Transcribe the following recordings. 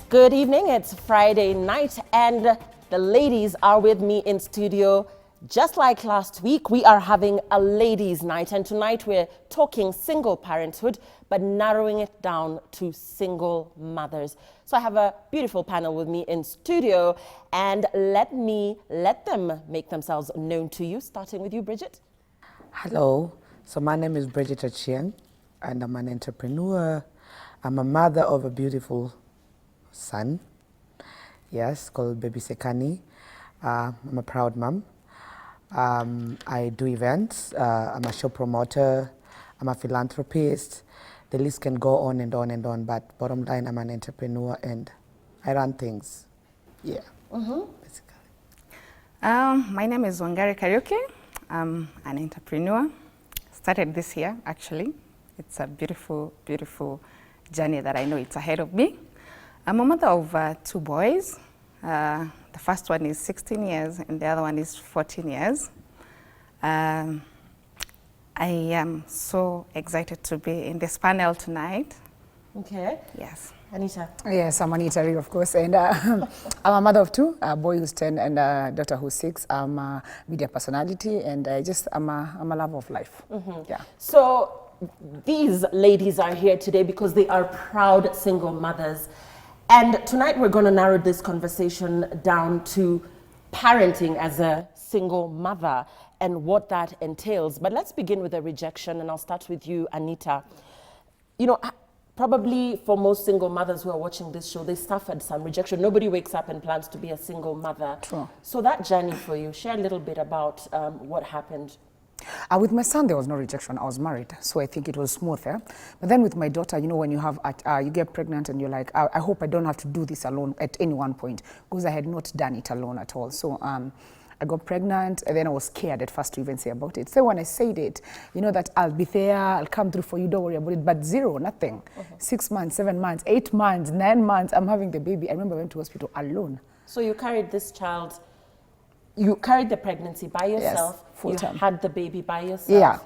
Good evening, it's Friday night and the ladies are with me in studio. Just like last week, we are having a ladies' night, and tonight we're talking single parenthood, but narrowing it down to single mothers. So I have a beautiful panel with me in studio, and let them make themselves known to you, starting with you, Bridget. Hello, so my name is Bridget Achieng, and I'm an entrepreneur. I'm a mother of a beautiful son, yes, called Baby Sekani. I'm a proud mom. I do events, I'm a show promoter, I'm a philanthropist. The list can go on and on and on, but bottom line, I'm an entrepreneur and I run things. Yeah, basically. My name is Wangari Kariuki. I'm an entrepreneur. Started this year, actually. It's a beautiful, beautiful journey that I know it's ahead of me. I'm a mother of 2 boys. The first one is 16 years and the other one is 14 years. I am so excited to be in this panel tonight. Okay. Yes. Anita. Yes, I'm Anita, of course, and I'm a mother of 2, a boy who's 10 and a daughter who's 6. I'm a media personality, and I'm a lover of life. Yeah. So these ladies are here today because they are proud single mothers. And tonight we're going to narrow this conversation down to parenting as a single mother and what that entails. But let's begin with a rejection, and I'll start with you, Anita. You know, probably for most single mothers who are watching this show, they suffered some rejection. Nobody wakes up and plans to be a single mother. True. So that journey for you, share a little bit about what happened. With my son, there was no rejection. I was married, so I think it was smoother. But then with my daughter, you know, when you have you get pregnant and you're like, I hope I don't have to do this alone at any one point, because I had not done it alone at all. So I got pregnant, and then I was scared at first to even say about it. So when I said it, you know, that I'll be there, I'll come through for you, don't worry about it. But zero, nothing. 6 months, 7 months, 8 months, 9 months, I'm having the baby. I remember I went to hospital alone. So you carried this child, you carried the pregnancy by yourself. Yes, full time. You had the baby by yourself. Yeah.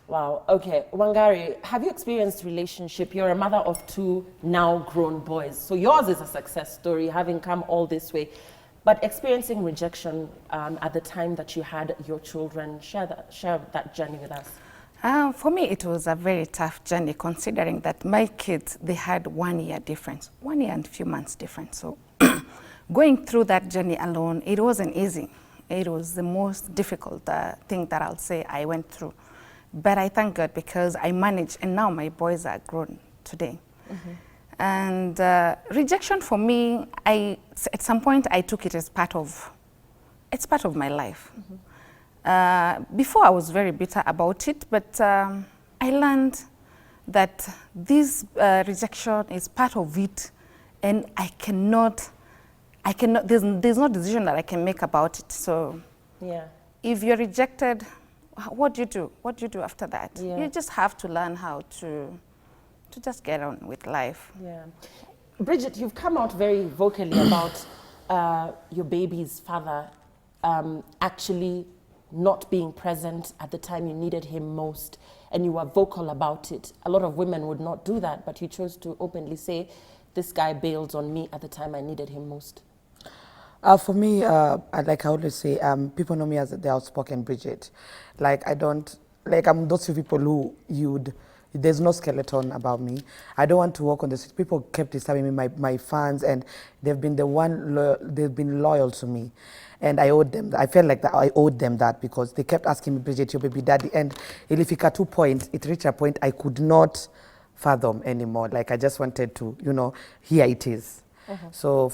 Wow. Okay. Wangari, have you experienced relationship? You're a mother of 2 now grown boys. So yours is a success story, having come all this way. But experiencing rejection at the time that you had your children, share that journey with us. For me, it was a very tough journey, considering that my kids, they had 1 year difference, 1 year and a few months difference. So going through that journey alone, it wasn't easy. It was the most difficult thing that I'll say I went through. But I thank God because I managed, and now my boys are grown today. And rejection for me, at some point I took it as part of my life. Before I was very bitter about it, but I learned that this rejection is part of it, and there's no decision that I can make about it. So Yeah. if you're rejected, what do you do? What do you do after that? Yeah. You just have to learn how to just get on with life. Yeah. Bridget, you've come out very vocally about your baby's father actually not being present at the time you needed him most, and you were vocal about it. A lot of women would not do that, but you chose to openly say, this guy bailed on me at the time I needed him most. For me, like I always say, people know me as the outspoken Bridget. I'm those few people who there's no skeleton about me. I don't want to walk on the street. People kept disturbing me, my fans, and they've been they've been loyal to me. And I owed them, I felt like that I owed them that, because they kept asking me, Bridget, your baby daddy. And it reached a point I could not fathom anymore. Like, I just wanted to, here it is. So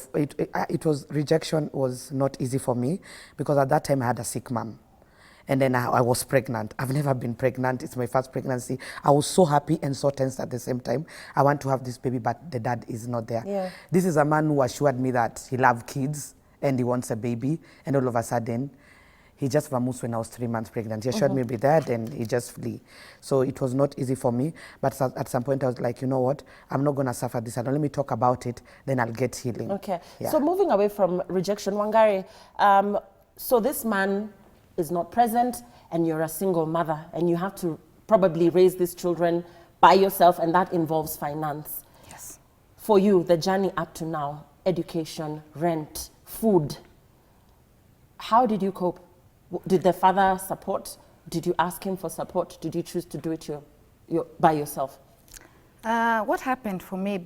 rejection was not easy for me, because at that time I had a sick mom. And then I was pregnant. I've never been pregnant. It's my first pregnancy. I was so happy and so tense at the same time. I want to have this baby, but the dad is not there. Yeah. This is a man who assured me that he loves kids and he wants a baby. And all of a sudden, he just vamoosed when I was 3 months pregnant. He assured me with that, and he just flee. So it was not easy for me. But at some point, I was like, you know what? I'm not going to suffer this. Let me talk about it. Then I'll get healing. Okay. Yeah. So moving away from rejection, Wangari, so this man is not present, and you're a single mother, and you have to probably raise these children by yourself, and that involves finance. Yes. for you, the journey up to now, education, rent, food, how did you cope? Did the father support? Did you ask him for support? Did you choose to do it by yourself? What happened for me,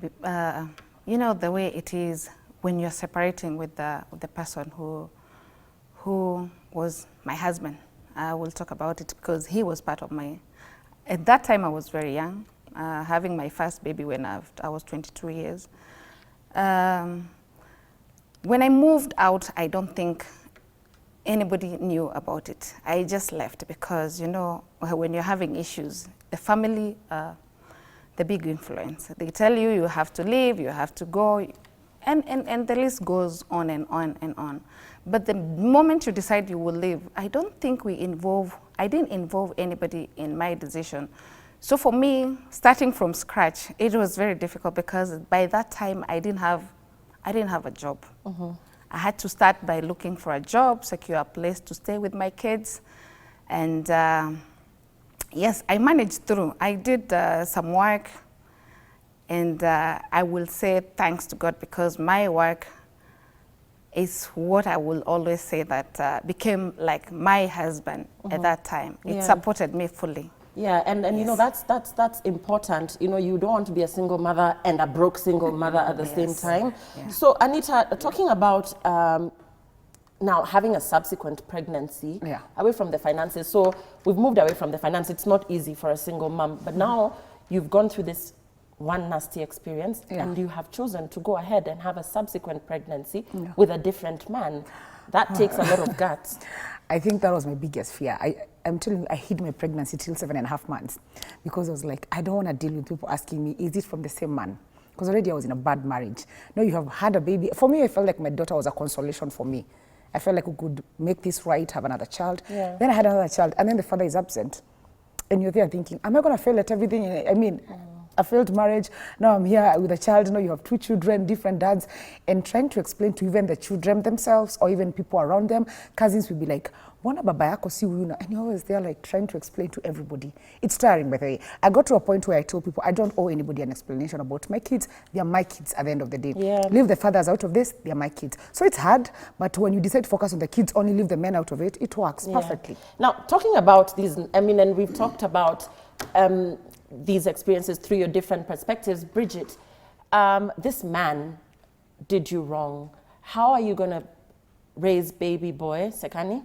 you know, the way it is when you're separating with the person who was my husband. I will talk about it because he was part of my, at that time I was very young, having my first baby when I was 22 years. When I moved out, I don't think anybody knew about it. I just left because, you know, when you're having issues, the family, the big influence. They tell you you have to leave, you have to go, and the list goes on and on and on. But the moment you decide you will leave, I don't think I didn't involve anybody in my decision. So for me, starting from scratch, it was very difficult because by that time I didn't have a job. Mm-hmm. I had to start by looking for a job, secure a place to stay with my kids, and yes, I managed through. I did some work, and I will say thanks to God because my work is what I will always say that became like my husband at that time. It supported me fully. Yeah, and yes. You know, that's important. You know, you don't want to be a single mother and a broke single mother at the same time. Yeah. So Anita, talking about now having a subsequent pregnancy, away from the finances. So we've moved away from the finances. It's not easy for a single mom, but now you've gone through this one nasty experience and you have chosen to go ahead and have a subsequent pregnancy with a different man. That takes a lot of guts. I think that was my biggest fear. I'm telling you, I hid my pregnancy till 7.5 months because I was like, I don't want to deal with people asking me, is it from the same man? Because already I was in a bad marriage. No, you have had a baby. For me, I felt like my daughter was a consolation for me. I felt like we could make this right, have another child. Yeah. Then I had another child, and then the father is absent. And you're there thinking, am I going to fail at everything? I mean, a failed marriage, now I'm here with a child, you know, you have 2 children, different dads, and trying to explain to even the children themselves or even people around them, cousins will be like, Wana baba yako si huyu na, and you're always there like trying to explain to everybody. It's tiring, by the way. I got to a point where I told people, I don't owe anybody an explanation about my kids. They are my kids at the end of the day. Yeah. Leave the fathers out of this, they are my kids. So it's hard, but when you decide to focus on the kids, only leave the men out of it, it works perfectly. Now, talking about these, I mean, and we've talked about these experiences through your different perspectives. Bridget, this man did you wrong. How are you going to raise baby boy, Sekani,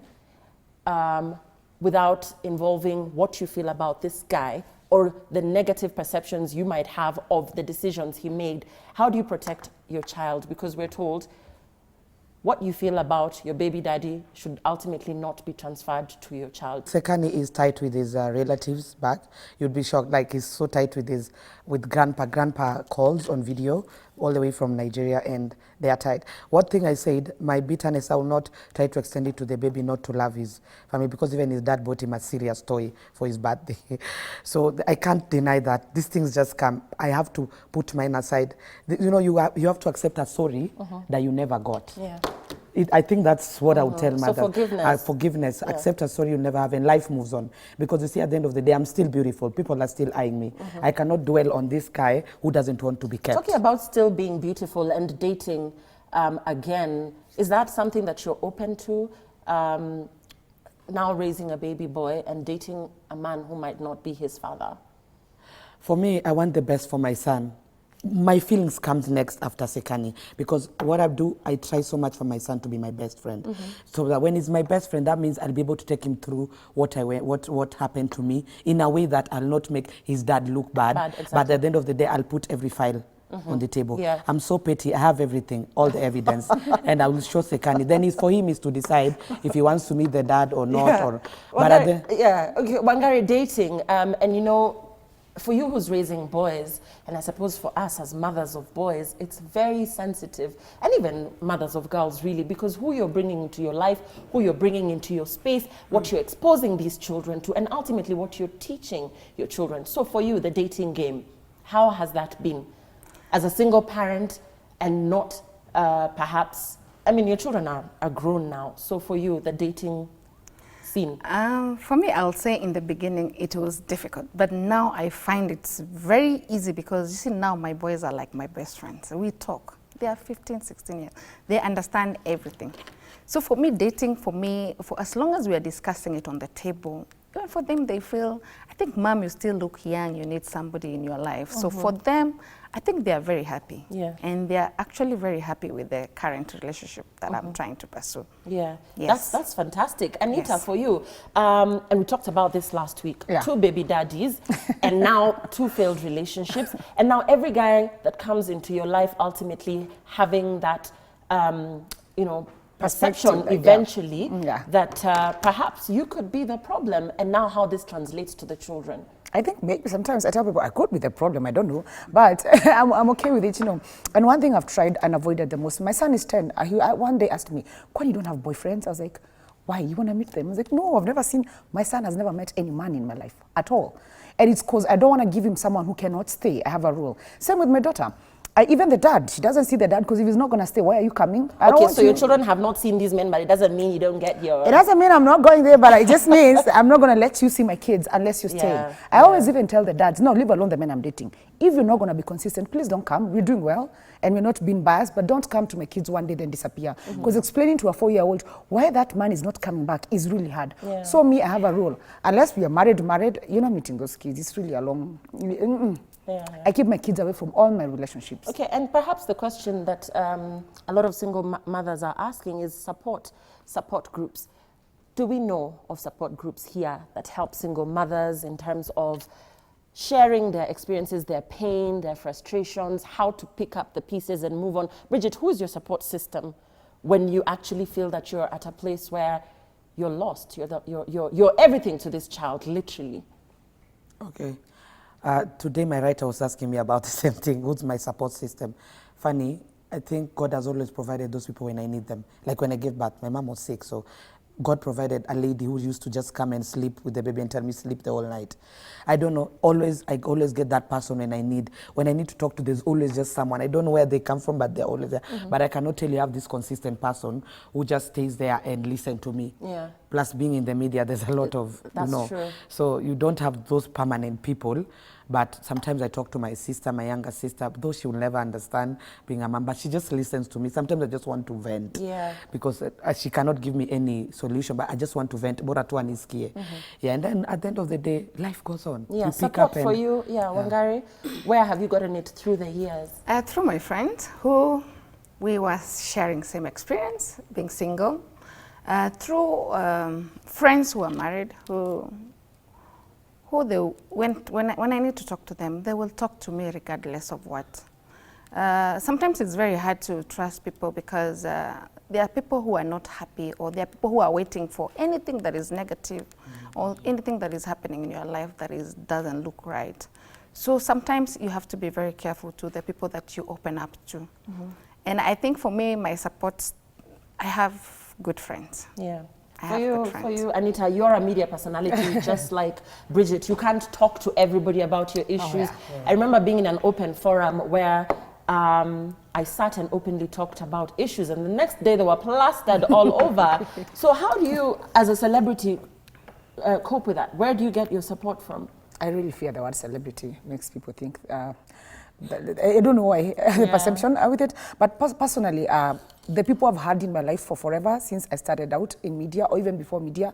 without involving what you feel about this guy or the negative perceptions you might have of the decisions he made? How do you protect your child? Because we're told what you feel about your baby daddy should ultimately not be transferred to your child. Sekani is tight with his relatives back. You'd be shocked, like he's so tight with grandpa. Grandpa calls on video all the way from Nigeria and they are tight. One thing I said, my bitterness, I will not try to extend it to the baby not to love his family because even his dad bought him a serious toy for his birthday. So I can't deny that. These things just come. I have to put mine aside. You know, you have to accept a sorry that you never got. Yeah. I think that's what I would tell mother. So forgiveness. Forgiveness. Yeah. Accept a sorry you never have, and life moves on. Because you see, at the end of the day, I'm still beautiful. People are still eyeing me. I cannot dwell on this guy who doesn't want to be kept. Talking about still being beautiful and dating again, is that something that you're open to? Now raising a baby boy and dating a man who might not be his father? For me, I want the best for my son. My feelings comes next after Sekani, because what I do, I try so much for my son to be my best friend. So that when he's my best friend, that means I'll be able to take him through what happened to me in a way that I'll not make his dad look bad. Exactly. But at the end of the day, I'll put every file on the table. Yeah. I'm so petty. I have everything, all the evidence, and I will show Sekani. Then it's for him is to decide if he wants to meet the dad or not. Yeah. Or Wangari, okay, Wangari, dating, and you know, for you who's raising boys, and I suppose for us as mothers of boys, it's very sensitive, and even mothers of girls really, because who you're bringing into your life, who you're bringing into your space, what you're exposing these children to, and ultimately what you're teaching your children. So for you, the dating game, how has that been? As a single parent and not perhaps, I mean, your children are grown now. So for you, the dating seen? For me, I'll say in the beginning it was difficult, but now I find it's very easy because you see now my boys are like my best friends. We talk. They are 15, 16 years. They understand everything. So for me, dating, for as long as we are discussing it on the table, even for them, they feel, I think, Mom, you still look young, you need somebody in your life. So for them, I think they are very happy. Yeah. And they are actually very happy with the current relationship that I'm trying to pursue. Yeah, Yes. that's fantastic. Anita, Yes. for you, and we talked about this last week, Yeah. 2 baby daddies, and now 2 failed relationships, and now every guy that comes into your life ultimately having that, you know, perception Perspective, eventually Yeah. that perhaps you could be the problem, and now how this translates to the children. I think maybe sometimes I tell people I could be the problem, I don't know, but I'm okay with it, you know. And one thing I've tried and avoided the most, my son is 10. He one day asked me, "Why you don't have boyfriends?" I was like, "Why, you want to meet them?" I was like, "No, I've never seen, my son has never met any man in my life at all." And it's because I don't want to give him someone who cannot stay. I have a rule. Same with my daughter. Even the dad, she doesn't see the dad because if he's not going to stay, why are you coming? I don't Okay, want so you. your children have not seen these men, but it doesn't mean you don't get your... It doesn't mean I'm not going there, but it just means I'm not going to let you see my kids unless you stay. Yeah, I always even tell the dads, no, leave alone the men I'm dating. If you're not going to be consistent, please don't come. We're doing well and we're not being biased, but don't come to my kids one day then disappear. Because explaining to a 4-year-old why that man is not coming back is really hard. Yeah. So me, I have a rule. Unless we are married, you're not meeting those kids. It's really a long... Yeah. I keep my kids away from all my relationships. Okay, and perhaps the question that a lot of single mothers are asking is support groups. Do we know of support groups here that help single mothers in terms of sharing their experiences, their pain, their frustrations, how to pick up the pieces and move on? Bridget, who is your support system when you actually feel that you're at a place where you're lost, you're everything to this child, literally? Okay. Today my writer was asking me about the same thing. What's my support system? Funny, I think God has always provided those people when I need them. Like when I gave birth, my mom was sick, so God provided a lady who used to just come and sleep with the baby and tell me sleep the whole night. I don't know, I always get that person when I need to talk to, there's always just someone. I don't know where they come from, but they're always there. But I cannot tell you I have this consistent person who just stays there and listen to me. Yeah. Plus being in the media, there's a lot of, That's true. So you don't have those permanent people. But sometimes I talk to my sister, my younger sister, though she will never understand being a mom, but she just listens to me. Sometimes I just want to vent. Yeah. Because she cannot give me any solution, but I just want to vent. Bora tu anisikie. Yeah, and then at the end of the day, life goes on. Yeah, You pick support up and, for you, Wangari. Where have you gotten it through the years? Through my friends who we were sharing same experience, being single. Through friends who are married, who they when I need to talk to them, they will talk to me regardless of what. Sometimes it's very hard to trust people because there are people who are not happy, or there are people who are waiting for anything that is negative or anything that is happening in your life that doesn't look right. So sometimes you have to be very careful to the people that you open up to. And I think for me, my support, I have good friends. Yeah. I have good friends. For you, Anita, you're a media personality just like Bridget. You can't talk to everybody about your issues. I remember being in an open forum where I sat and openly talked about issues, and the next day they were plastered all over. So how do you, as a celebrity, cope with that? Where do you get your support from? I really fear the word celebrity. Makes people think, I don't know why, the perception with it. But personally, the people I've had in my life for forever, since I started out in media, or even before media,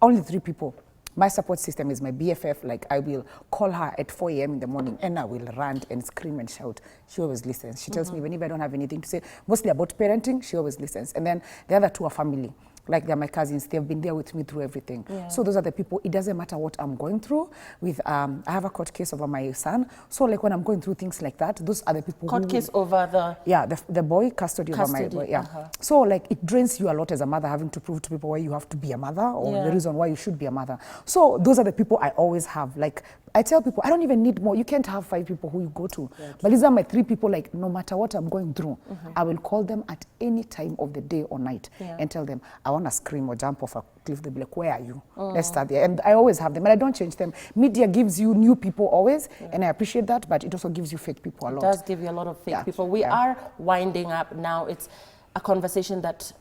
only 3 people. My support system is my BFF. Like, I will call her at 4 a.m. in the morning and I will rant and scream and shout. She always listens. She tells me whenever I don't have anything to say, mostly about parenting, she always listens. And then the other 2 are family. Like, they're my cousins. They've been there with me through everything. Yeah. So those are the people. It doesn't matter what I'm going through. With I have a court case over my son. So like when I'm going through things like that, those are the people. Court case over the... Yeah, the boy, custody over my boy. Yeah. So like it drains you a lot as a mother, having to prove to people why you have to be a mother, or the reason why you should be a mother. So those are the people I always have. Like, I tell people, I don't even need more. You can't have 5 people who you go to. Yeah, but these are my 3 people, like, no matter what I'm going through, I will call them at any time of the day or night and tell them, I want to scream or jump off a cliff. They'll be like, where are you? Let's start there. And I always have them, and I don't change them. Media gives you new people always, and I appreciate that, but it also gives you fake people a lot. It does give you a lot of fake people. We are winding up now. It's a conversation that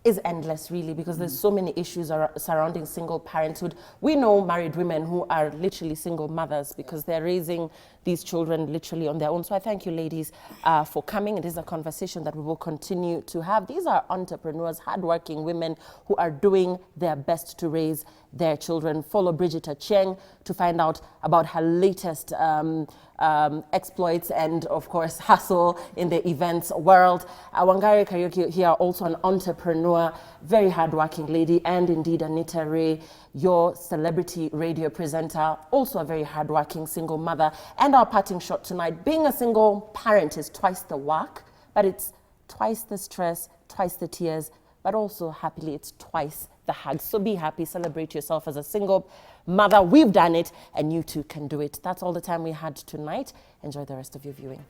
is endless, really, because there's so many issues surrounding single parenthood. We know married women who are literally single mothers because they're raising these children literally on their own. So I thank you, ladies, for coming. It is a conversation that we will continue to have. These are entrepreneurs, hardworking women who are doing their best to raise their children. Follow Bridget Cheng to find out about her latest exploits and, of course, hustle in the events world. Wangari Kariuki here, also an entrepreneur, very hardworking lady, and indeed Anita Ray, your celebrity radio presenter, also a very hardworking single mother. And our parting shot tonight, being a single parent is twice the work, but it's twice the stress, twice the tears, but also happily it's twice the hugs. So be happy, celebrate yourself as a single mother. We've done it, and you too can do it. That's all the time we had tonight. Enjoy the rest of your viewing.